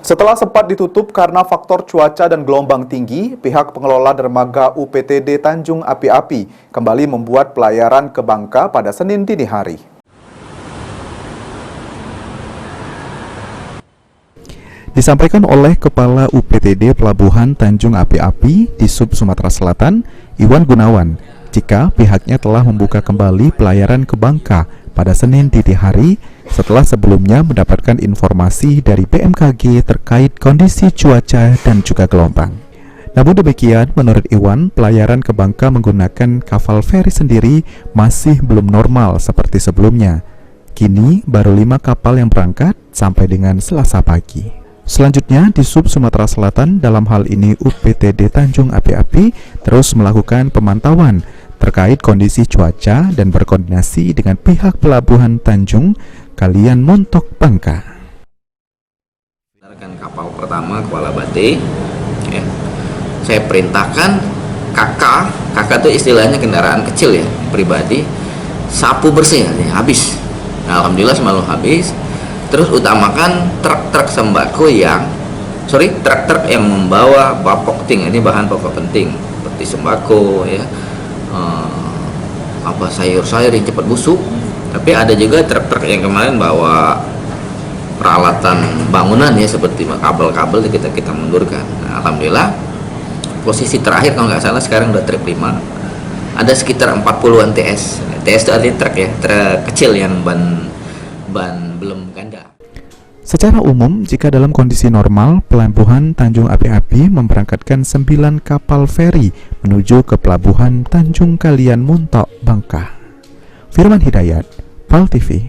Setelah sempat ditutup karena faktor cuaca dan gelombang tinggi, pihak pengelola dermaga UPTD Tanjung Api-Api kembali membuat pelayaran ke Bangka pada Senin dini hari. Disampaikan oleh Kepala UPTD Pelabuhan Tanjung Api-Api di Sub Sumatera Selatan, Iwan Gunawan, jika pihaknya telah membuka kembali pelayaran ke Bangka pada Senin dini hari setelah sebelumnya mendapatkan informasi dari BMKG terkait kondisi cuaca dan juga gelombang. Namun demikian, menurut Iwan, pelayaran ke Bangka menggunakan kapal feri sendiri masih belum normal seperti sebelumnya. Kini baru 5 kapal yang berangkat sampai dengan Selasa pagi. Selanjutnya, di Sub Sumatera Selatan, dalam hal ini UPTD Tanjung Api-Api terus melakukan pemantauan terkait kondisi cuaca dan berkoordinasi dengan pihak Pelabuhan Tanjung Kalian Montok Bangka. Kapal pertama Kuala Bate, ya. Saya perintahkan kakak itu istilahnya kendaraan kecil ya, pribadi, sapu bersih ya, habis. Nah, alhamdulillah semalam habis. Terus utamakan truk-truk sembako truk-truk yang membawa bapok ting, ini bahan pokok penting seperti sembako ya, sayur-sayur yang cepat busuk. Tapi ada juga truk-truk yang kemarin bawa peralatan bangunan ya, seperti kabel-kabel kita mundurkan. Nah, alhamdulillah posisi terakhir kalau nggak salah sekarang udah truk 5, ada sekitar 40-an TS. TS itu artinya truk ya, truk kecil yang ban belum ganda. Secara umum, jika dalam kondisi normal, Pelabuhan Tanjung Api-Api memberangkatkan 9 kapal feri menuju ke Pelabuhan Tanjung Kalian Montok Bangka. Firman Hidayat, PAL TV.